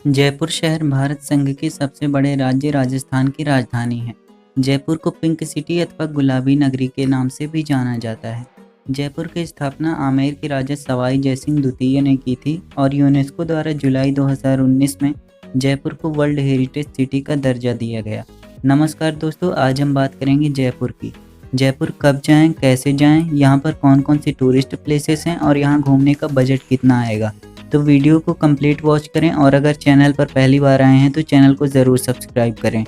जयपुर शहर भारत संघ के सबसे बड़े राज्य राजस्थान की राजधानी है। जयपुर को पिंक सिटी अथवा गुलाबी नगरी के नाम से भी जाना जाता है। जयपुर की स्थापना आमेर के राजा सवाई जयसिंह द्वितीय ने की थी और यूनेस्को द्वारा जुलाई 2019 में जयपुर को वर्ल्ड हेरिटेज सिटी का दर्जा दिया गया। नमस्कार दोस्तों, आज हम बात करेंगे जयपुर की। जयपुर कब जाएं, कैसे जाएं, यहाँ पर कौन कौन सी टूरिस्ट प्लेसेस हैं और यहाँ घूमने का बजट कितना आएगा। तो वीडियो को कंप्लीट वॉच करें और अगर चैनल पर पहली बार आए हैं तो चैनल को ज़रूर सब्सक्राइब करें।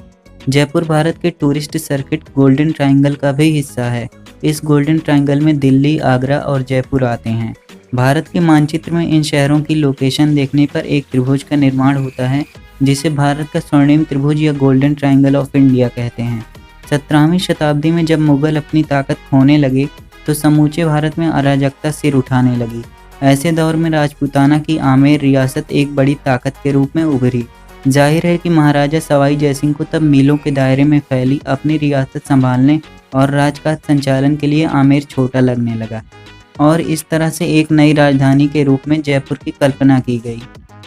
जयपुर भारत के टूरिस्ट सर्किट गोल्डन ट्रायंगल का भी हिस्सा है। इस गोल्डन ट्रायंगल में दिल्ली, आगरा और जयपुर आते हैं। भारत के मानचित्र में इन शहरों की लोकेशन देखने पर एक त्रिभुज का निर्माण होता है, जिसे भारत का स्वर्णिम त्रिभुज या गोल्डन ट्रायंगल ऑफ इंडिया कहते हैं। 17वीं शताब्दी में जब मुगल अपनी ताकत खोने लगे तो समूचे भारत में अराजकता सिर उठाने लगी। ऐसे दौर में राजपूताना की आमेर रियासत एक बड़ी ताकत के रूप में उभरी। जाहिर है कि महाराजा सवाई जयसिंह को तब मीलों के दायरे में फैली अपनी रियासत संभालने और राजकाज संचालन के लिए आमेर छोटा लगने लगा और इस तरह से एक नई राजधानी के रूप में जयपुर की कल्पना की गई।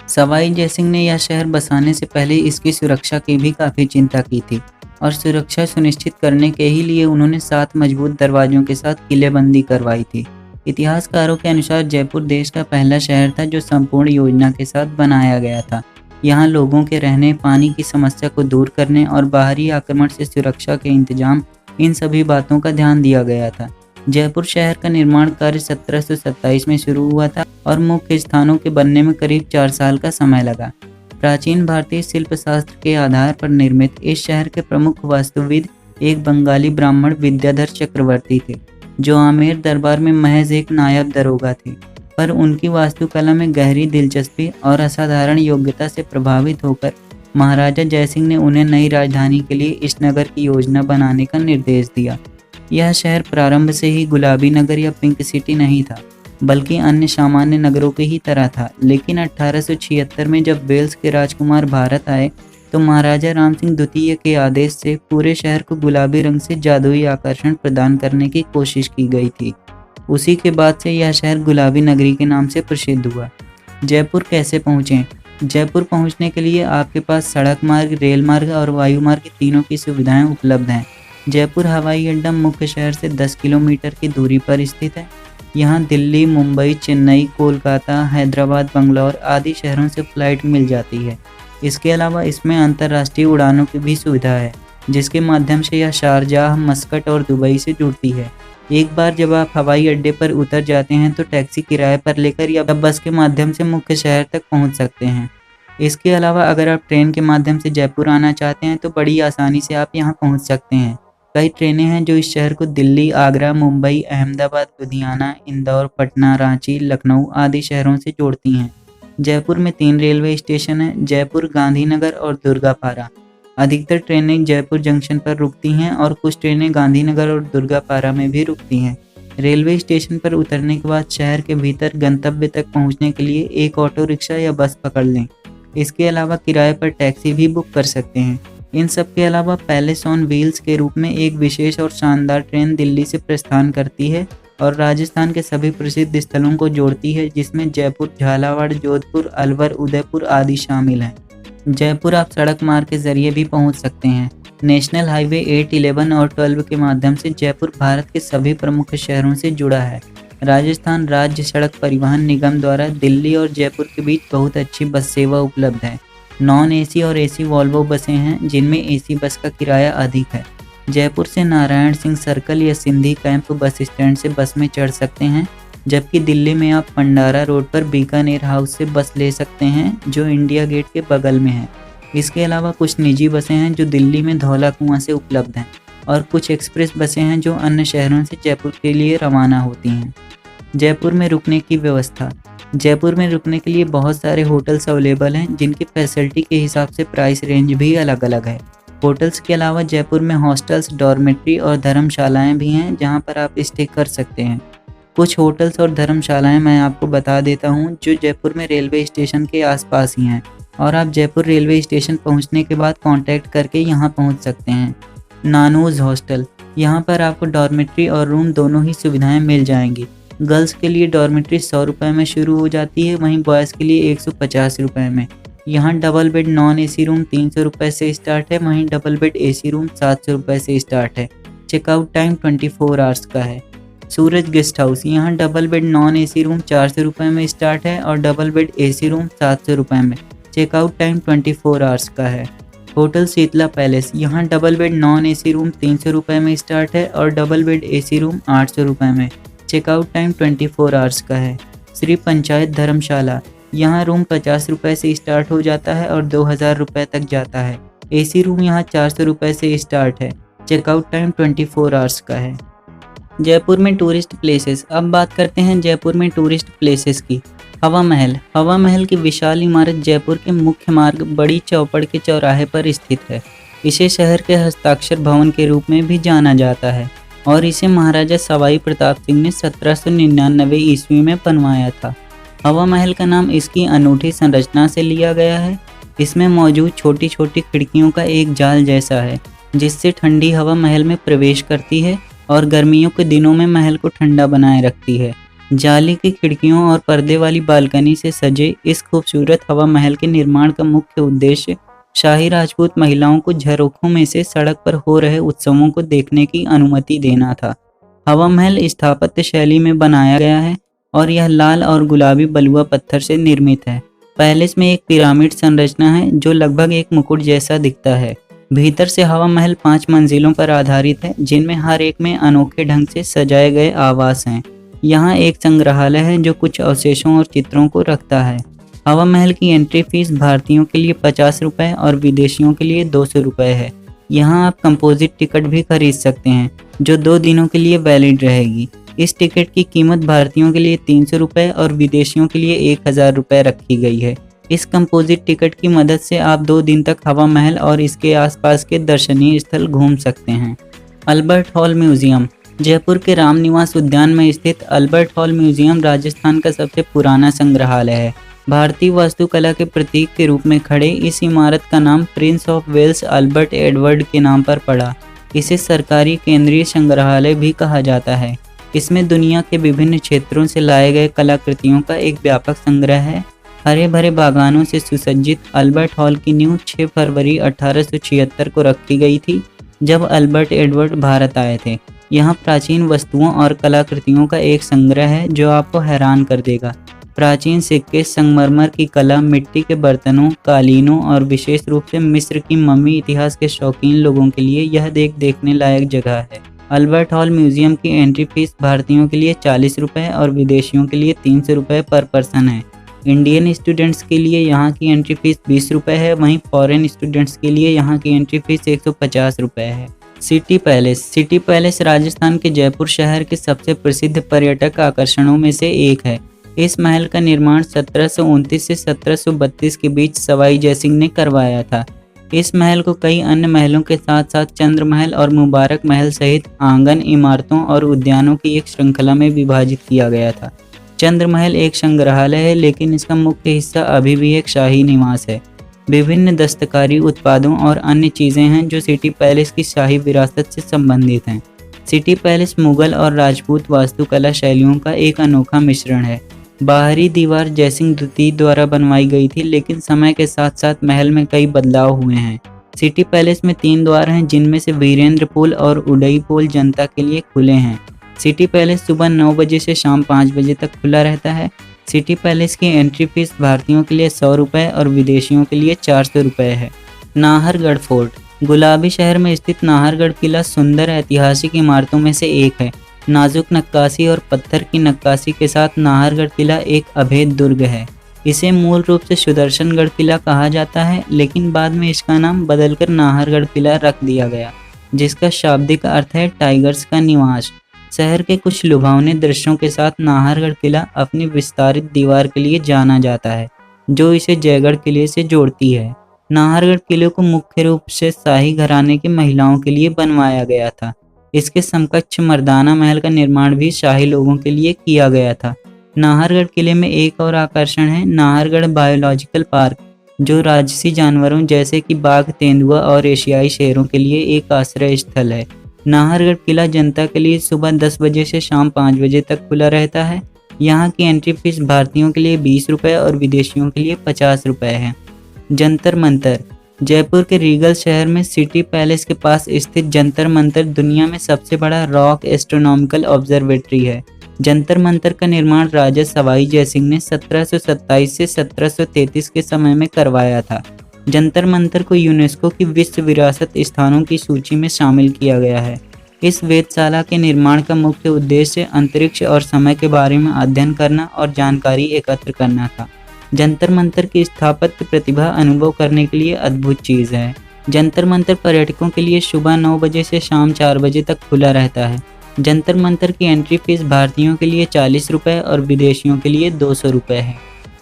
सवाई जयसिंह ने यह शहर बसाने से पहले इसकी सुरक्षा की भी काफ़ी चिंता की थी और सुरक्षा सुनिश्चित करने के ही लिए उन्होंने 7 मजबूत दरवाजों के साथ किलेबंदी करवाई थी। इतिहासकारों के अनुसार जयपुर देश का पहला शहर था जो संपूर्ण योजना के साथ बनाया गया था। यहाँ लोगों के रहने, पानी की समस्या को दूर करने और बाहरी आक्रमण से सुरक्षा के इंतजाम, इन सभी बातों का ध्यान दिया गया था। जयपुर शहर का निर्माण कार्य 1727 में शुरू हुआ था और मुख्य स्थानों के बनने में करीब 4 साल का समय लगा। प्राचीन भारतीय शिल्प शास्त्र के आधार पर निर्मित इस शहर के प्रमुख वास्तुविद एक बंगाली ब्राह्मण विद्याधर चक्रवर्ती थे, जो आमेर दरबार में महज एक नायब दरोगा थे, पर उनकी वास्तुकला में गहरी दिलचस्पी और असाधारण योग्यता से प्रभावित होकर महाराजा जयसिंह ने उन्हें नई राजधानी के लिए इस नगर की योजना बनाने का निर्देश दिया। यह शहर प्रारंभ से ही गुलाबी नगर या पिंक सिटी नहीं था, बल्कि अन्य सामान्य नगरों की ही तरह था। लेकिन 1876 में जब वेल्स के राजकुमार भारत आए तो महाराजा राम सिंह द्वितीय के आदेश से पूरे शहर को गुलाबी रंग से जादुई आकर्षण प्रदान करने की कोशिश की गई थी। उसी के बाद से यह शहर गुलाबी नगरी के नाम से प्रसिद्ध हुआ। जयपुर कैसे पहुँचें? जयपुर पहुँचने के लिए आपके पास सड़क मार्ग, रेल मार्ग और वायु मार्ग तीनों की सुविधाएं उपलब्ध हैं। जयपुर हवाई अड्डा मुख्य शहर से 10 किलोमीटर की दूरी पर स्थित है। यहाँ दिल्ली, मुंबई, चेन्नई, कोलकाता, हैदराबाद, बंगलौर आदि शहरों से फ्लाइट मिल जाती है। इसके अलावा इसमें अंतर्राष्ट्रीय उड़ानों की भी सुविधा है, जिसके माध्यम से यह शारजाह, मस्कट और दुबई से जुड़ती है। एक बार जब आप हवाई अड्डे पर उतर जाते हैं तो टैक्सी किराए पर लेकर या बस के माध्यम से मुख्य शहर तक पहुंच सकते हैं। इसके अलावा अगर आप ट्रेन के माध्यम से जयपुर आना चाहते हैं तो बड़ी आसानी से आप यहां पहुंच सकते हैं। कई ट्रेनें हैं जो इस शहर को दिल्ली, आगरा, मुंबई, अहमदाबाद, लुधियाना, इंदौर, पटना, रांची, लखनऊ आदि शहरों से जोड़ती हैं। जयपुर में 3 रेलवे स्टेशन हैं: जयपुर, गांधीनगर और दुर्गापारा। अधिकतर ट्रेनें जयपुर जंक्शन पर रुकती हैं और कुछ ट्रेनें गांधीनगर और दुर्गापारा में भी रुकती हैं। रेलवे स्टेशन पर उतरने के बाद शहर के भीतर गंतव्य तक पहुंचने के लिए एक ऑटो रिक्शा या बस पकड़ लें। इसके अलावा किराए पर टैक्सी भी बुक कर सकते हैं। इन सब के अलावा पैलेस ऑन व्हील्स के रूप में एक विशेष और शानदार ट्रेन दिल्ली से प्रस्थान करती है और राजस्थान के सभी प्रसिद्ध स्थलों को जोड़ती है, जिसमें जयपुर, झालावाड़, जोधपुर, अलवर, उदयपुर आदि शामिल हैं। जयपुर आप सड़क मार्ग के जरिए भी पहुंच सकते हैं। नेशनल हाईवे 8, 11 और 12 के माध्यम से जयपुर भारत के सभी प्रमुख शहरों से जुड़ा है। राजस्थान राज्य सड़क परिवहन निगम द्वारा दिल्ली और जयपुर के बीच बहुत अच्छी बस सेवा उपलब्ध है। नॉन एसी और एसी वॉल्वो बसें हैं, जिनमें एसी बस का किराया अधिक है। जयपुर से नारायण सिंह सर्कल या सिंधी कैंप बस स्टैंड से बस में चढ़ सकते हैं, जबकि दिल्ली में आप पंडारा रोड पर बीकानेर हाउस से बस ले सकते हैं, जो इंडिया गेट के बगल में है। इसके अलावा कुछ निजी बसें हैं जो दिल्ली में धौला कुआं से उपलब्ध हैं और कुछ एक्सप्रेस बसें हैं जो अन्य शहरों से जयपुर के लिए रवाना होती हैं। जयपुर में रुकने की व्यवस्था। जयपुर में रुकने के लिए बहुत सारे होटल्स अवेलेबल हैं, जिनकी फैसिलिटी के हिसाब से प्राइस रेंज भी अलग अलग है। होटल्स के अलावा जयपुर में हॉस्टल्स, डॉर्मेट्री और धर्मशालाएं भी हैं, जहां पर आप स्टे कर सकते हैं। कुछ होटल्स और धर्मशालाएं मैं आपको बता देता हूं, जो जयपुर में रेलवे स्टेशन के आसपास ही हैं और आप जयपुर रेलवे स्टेशन पहुंचने के बाद कांटेक्ट करके यहां पहुंच सकते हैं। नानूज हॉस्टल, यहां पर आपको डॉर्मेट्री और रूम दोनों ही सुविधाएं मिल जाएंगी। गर्ल्स के लिए डॉर्मेट्री 100 रुपये में शुरू हो जाती है, वहीं बॉयज़ के लिए 150 रुपये में। यहाँ double bed non AC room 300 रुपये से स्टार्ट है, वहीं डबल बेड एसी रूम 700 रुपये से स्टार्ट है। चेकआउट टाइम 24 आवर्स का है। सूरज गेस्ट हाउस, यहाँ double bed non AC room 400 रुपये में स्टार्ट है और डबल बेड एसी रूम 700 रुपये में। चेकआउट टाइम 24 आवर्स का है। होटल शीतला पैलेस, यहाँ double bed non AC room 300 रुपये में स्टार्ट है और डबल बेड एसी रूम 800 रुपये में। चेकआउट टाइम 24 आवर्स का है। श्री पंचायत धर्मशाला, यहाँ रूम 50 रुपये से स्टार्ट हो जाता है और 2000 रुपये तक जाता है। एसी रूम यहाँ 400 रुपये से स्टार्ट है। चेकआउट टाइम 24 आवर्स का है। जयपुर में टूरिस्ट प्लेसेस, अब बात करते हैं जयपुर में टूरिस्ट प्लेसेस की। हवा महल, हवा महल की विशाल इमारत जयपुर के मुख्य मार्ग बड़ी चौपड़ के चौराहे पर स्थित है। इसे शहर के हस्ताक्षर भवन के रूप में भी जाना जाता है और इसे महाराजा सवाई प्रताप सिंह ने 1799 ईस्वी में बनवाया था। हवा महल का नाम इसकी अनूठी संरचना से लिया गया है। इसमें मौजूद छोटी छोटी खिड़कियों का एक जाल जैसा है जिससे ठंडी हवा महल में प्रवेश करती है और गर्मियों के दिनों में महल को ठंडा बनाए रखती है। जाली की खिड़कियों और पर्दे वाली बालकनी से सजे इस खूबसूरत हवा महल के निर्माण का मुख्य उद्देश्य शाही राजपूत महिलाओं को झरोखों में से सड़क पर हो रहे उत्सवों को देखने की अनुमति देना था। हवा महल स्थापत्य शैली में बनाया गया है और यह लाल और गुलाबी बलुआ पत्थर से निर्मित है। पैलेस में एक पिरामिड संरचना है जो लगभग एक मुकुट जैसा दिखता है। भीतर से हवा महल 5 मंजिलों पर आधारित है जिनमें हर एक में अनोखे ढंग से सजाए गए आवास हैं। यहाँ एक संग्रहालय है जो कुछ अवशेषों और चित्रों को रखता है। हवा महल की एंट्री फीस भारतीयों के लिए 50 रुपये और विदेशियों के लिए 200 रुपये है। यहाँ आप कंपोजिट टिकट भी खरीद सकते हैं जो 2 दिनों के लिए वैलिड रहेगी। इस टिकट की कीमत भारतीयों के लिए 300 रुपये और विदेशियों के लिए 1000 रुपये रखी गई है। इस कंपोजिट टिकट की मदद से आप 2 दिन तक हवा महल और इसके आसपास के दर्शनीय स्थल घूम सकते हैं। अल्बर्ट हॉल म्यूजियम, जयपुर के रामनिवास उद्यान में स्थित अल्बर्ट हॉल म्यूजियम राजस्थान का सबसे पुराना संग्रहालय है। भारतीय वास्तुकला के प्रतीक के रूप में खड़े इस इमारत का नाम Prince of Wales Albert Edward के नाम पर पड़ा। इसे सरकारी केंद्रीय संग्रहालय भी कहा जाता है। इसमें दुनिया के विभिन्न क्षेत्रों से लाए गए कलाकृतियों का एक व्यापक संग्रह है। हरे भरे बागानों से सुसज्जित अल्बर्ट हॉल की नींव 6 फरवरी 1876 को रखी गई थी जब अल्बर्ट एडवर्ड भारत आए थे। यहाँ प्राचीन वस्तुओं और कलाकृतियों का एक संग्रह है जो आपको हैरान कर देगा। प्राचीन सिक्के, संगमरमर की कला, मिट्टी के बर्तनों, कालीनों और विशेष रूप से मिस्र की मम्मी इतिहास के शौकीन लोगों के लिए यह देखने लायक जगह है। अल्बर्ट हॉल म्यूजियम की एंट्री फीस भारतीयों के लिए 40 रुपये और विदेशियों के लिए 300 रुपये पर पर्सन है। इंडियन स्टूडेंट्स के लिए यहाँ की एंट्री फीस 20 रुपये है, वहीं फॉरेन स्टूडेंट्स के लिए यहाँ की एंट्री फीस 150 रुपये है। City palace, city palace Rajasthan के जयपुर शहर के सबसे प्रसिद्ध पर्यटक आकर्षणों में से एक है। इस महल का निर्माण 1729 से 1732 के बीच सवाई जयसिंह ने करवाया था। इस महल को कई अन्य महलों के साथ साथ चंद्र महल और मुबारक महल सहित आंगन, इमारतों और उद्यानों की एक श्रृंखला में विभाजित किया गया था। चंद्र महल एक संग्रहालय है लेकिन इसका मुख्य हिस्सा अभी भी एक शाही निवास है। विभिन्न दस्तकारी उत्पादों और अन्य चीज़ें हैं जो सिटी पैलेस की शाही विरासत से संबंधित हैं। सिटी पैलेस मुगल और राजपूत वास्तुकला शैलियों का एक अनोखा मिश्रण है। बाहरी दीवार जयसिंह द्वितीय द्वारा बनवाई गई थी लेकिन समय के साथ साथ महल में कई बदलाव हुए हैं। सिटी पैलेस में 3 द्वार हैं जिनमें से वीरेंद्र पोल और उडई पोल जनता के लिए खुले हैं। सिटी पैलेस सुबह 9 बजे से शाम 5 बजे तक खुला रहता है। सिटी पैलेस की एंट्री फीस भारतीयों के लिए 100 रुपये और विदेशियों के लिए 400 रुपये है। नाहरगढ़ फोर्ट, गुलाबी शहर में स्थित नाहरगढ़ किला सुंदर ऐतिहासिक इमारतों में से एक है। नाजुक नक्काशी और पत्थर की नक्काशी के साथ नाहरगढ़ किला एक अभेद दुर्ग है। इसे मूल रूप से सुदर्शनगढ़ किला कहा जाता है लेकिन बाद में इसका नाम बदलकर नाहरगढ़ किला रख दिया गया जिसका शाब्दिक अर्थ है टाइगर्स का निवास। शहर के कुछ लुभावने दृश्यों के साथ नाहरगढ़ किला अपनी विस्तारित दीवार के लिए जाना जाता है जो इसे जयगढ़ किले से जोड़ती है। नाहरगढ़ किले को मुख्य रूप से शाही घराने की महिलाओं के लिए बनवाया गया था। इसके समकक्ष मर्दाना महल का निर्माण भी शाही लोगों के लिए किया गया था। नाहरगढ़ किले में एक और आकर्षण है नाहरगढ़ बायोलॉजिकल पार्क जो राजसी जानवरों जैसे कि बाघ, तेंदुआ और एशियाई शेरों के लिए एक आश्रय स्थल है। नाहरगढ़ किला जनता के लिए सुबह 10 बजे से शाम 5 बजे तक खुला रहता है। यहाँ की एंट्री फीस भारतीयों के लिए 20 रुपये और विदेशियों के लिए 50 रुपये है। जंतर मंतर। जयपुर के रीगल शहर में सिटी पैलेस के पास स्थित जंतर मंतर दुनिया में सबसे बड़ा रॉक एस्ट्रोनॉमिकल ऑब्जर्वेटरी है। जंतर मंतर का निर्माण राजा सवाई जयसिंह ने 1727 से 1733 के समय में करवाया था। जंतर मंतर को यूनेस्को की विश्व विरासत स्थानों की सूची में शामिल किया गया है। इस वेधशाला के निर्माण का मुख्य उद्देश्य अंतरिक्ष और समय के बारे में अध्ययन करना और जानकारी एकत्र करना था। जंतर मंतर की स्थापत्य प्रतिभा अनुभव करने के लिए अद्भुत चीज़ है। जंतर मंतर पर्यटकों के लिए सुबह 9 बजे से शाम 4 बजे तक खुला रहता है। जंतर मंतर की एंट्री फीस भारतीयों के लिए 40 रुपये और विदेशियों के लिए 200 रुपये है।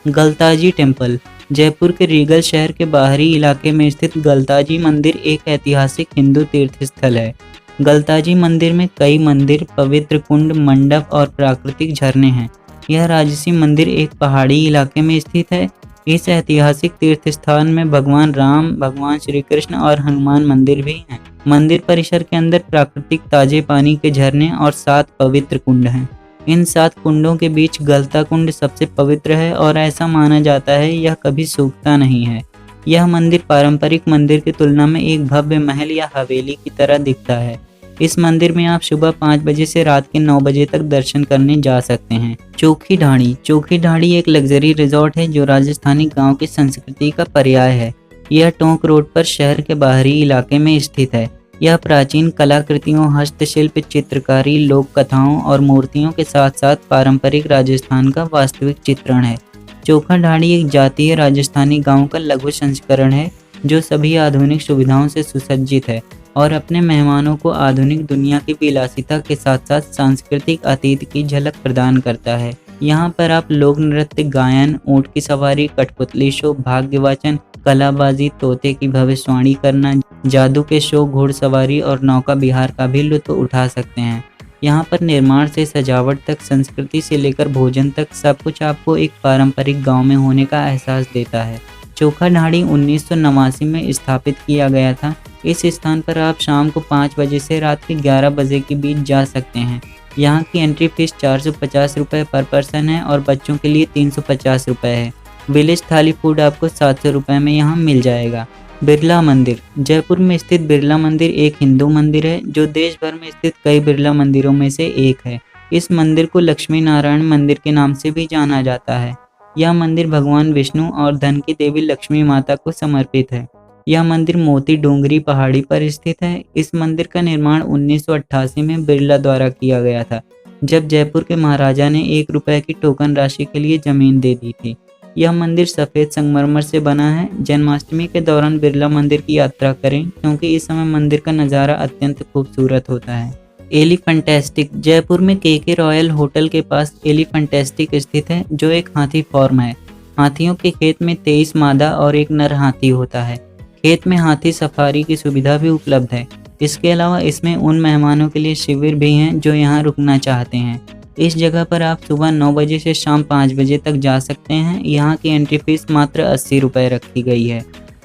गलताजी टेम्पल। जयपुर के रीगल शहर के बाहरी इलाके में स्थित गलताजी मंदिर एक ऐतिहासिक हिंदू तीर्थ स्थल है। गलताजी मंदिर में कई मंदिर, पवित्र कुंड, मंडप और प्राकृतिक झरने हैं। यह राजसी मंदिर एक पहाड़ी इलाके में स्थित है। इस ऐतिहासिक तीर्थ स्थान में भगवान राम, भगवान श्री कृष्ण और हनुमान मंदिर भी हैं। मंदिर परिसर के अंदर प्राकृतिक ताजे पानी के झरने और 7 पवित्र कुंड हैं। इन 7 कुंडों के बीच गलता कुंड सबसे पवित्र है और ऐसा माना जाता है यह कभी सूखता नहीं है। यह मंदिर पारंपरिक मंदिर की तुलना में एक भव्य महल या हवेली की तरह दिखता है। इस मंदिर में आप सुबह 5 बजे से रात के 9 बजे तक दर्शन करने जा सकते हैं। चोखी ढाणी। चोखी ढाणी एक लग्जरी रिजॉर्ट है जो राजस्थानी गांव की संस्कृति का पर्याय है। यह टोंक रोड पर शहर के बाहरी इलाके में स्थित है। यह प्राचीन कलाकृतियों, हस्तशिल्प, चित्रकारी, लोक कथाओं और मूर्तियों के साथ साथ पारंपरिक राजस्थान का वास्तविक चित्रण है। चोखा ढाणी एक जातीय राजस्थानी गांव का लघु संस्करण है जो सभी आधुनिक सुविधाओं से सुसज्जित है और अपने मेहमानों को आधुनिक दुनिया की विलासिता के साथ साथ सांस्कृतिक अतीत की झलक प्रदान करता है। यहाँ पर आप लोक नृत्य, गायन, ऊंट की सवारी, कठपुतली शो, भाग्यवाचन, कलाबाजी, तोते की भविष्यवाणी करना, जादू के शो, घुड़सवारी और नौका विहार का भी लुत्फ उठा सकते हैं। यहाँ पर निर्माण से सजावट तक, संस्कृति से लेकर भोजन तक सब कुछ आपको एक पारंपरिक गांव में होने का एहसास देता है। चोखा ढाणी 1989 में स्थापित किया गया था। इस स्थान पर आप शाम को 5 बजे से रात के 11 बजे के बीच जा सकते हैं। यहाँ की एंट्री फीस 450 रुपये पर पर्सन है और बच्चों के लिए 350 रुपये है। विलेज थाली फूड आपको 700 रुपये में यहाँ मिल जाएगा। बिरला मंदिर। जयपुर में स्थित बिरला मंदिर एक हिंदू मंदिर है जो देश भर में स्थित कई बिरला मंदिरों में से एक है। इस मंदिर को लक्ष्मी नारायण मंदिर के नाम से भी जाना जाता है। यह मंदिर भगवान विष्णु और धन की देवी लक्ष्मी माता को समर्पित है। यह मंदिर मोती डोंगरी पहाड़ी पर स्थित है। इस मंदिर का निर्माण 1988 में बिरला द्वारा किया गया था, जब जयपुर के महाराजा ने 1 रुपये की टोकन राशि के लिए जमीन दे दी थी। यह मंदिर सफ़ेद संगमरमर से बना है। जन्माष्टमी के दौरान बिरला मंदिर की यात्रा करें क्योंकि इस समय मंदिर का नज़ारा अत्यंत खूबसूरत होता है। एलिफेंटेस्टिक। जयपुर में केके रॉयल होटल के पास एलिफेंटेस्टिक स्थित है जो एक हाथी फॉर्म है। हाथियों के खेत में 23 मादा और 1 नर हाथी होता है। खेत में हाथी सफारी की सुविधा भी उपलब्ध है। इसके अलावा इसमें उन मेहमानों के लिए शिविर भी हैं जो यहाँ रुकना चाहते हैं। इस जगह पर आप सुबह 9 बजे से शाम 5 बजे तक जा सकते हैं। यहाँ की एंट्री फीस मात्र 80 रुपये रखी गई है।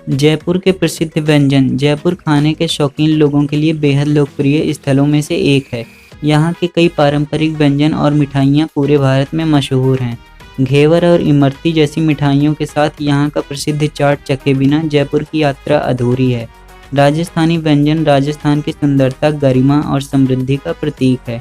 जयपुर के प्रसिद्ध व्यंजन। जयपुर खाने के शौकीन लोगों के लिए बेहद लोकप्रिय स्थलों में से एक है। यहाँ के कई पारंपरिक व्यंजन और मिठाइयाँ पूरे भारत में मशहूर हैं। घेवर और इमरती जैसी मिठाइयों के साथ यहाँ का प्रसिद्ध चाट चखे बिना जयपुर की यात्रा अधूरी है। राजस्थानी व्यंजन राजस्थान की सुंदरता, गरिमा और समृद्धि का प्रतीक है।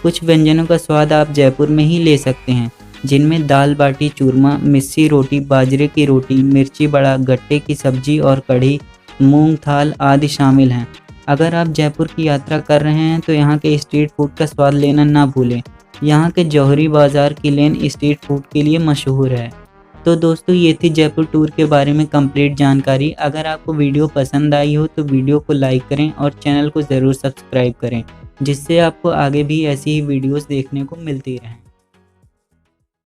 कुछ व्यंजनों का स्वाद आप जयपुर में ही ले सकते हैं, जिनमें दाल बाटी चूरमा, मिस्सी रोटी, बाजरे की रोटी, मिर्ची बड़ा, गट्टे की सब्जी और कढ़ी, मूंग थाल आदि शामिल हैं। अगर आप जयपुर की यात्रा कर रहे हैं तो यहाँ के स्ट्रीट फूड का स्वाद लेना ना भूलें। यहाँ के जौहरी बाज़ार की लेन स्ट्रीट फूड के लिए मशहूर है। तो दोस्तों, ये थी जयपुर टूर के बारे में कंप्लीट जानकारी। अगर आपको वीडियो पसंद आई हो तो वीडियो को लाइक करें और चैनल को ज़रूर सब्सक्राइब करें, जिससे आपको आगे भी ऐसी ही वीडियोस देखने को मिलती रहें।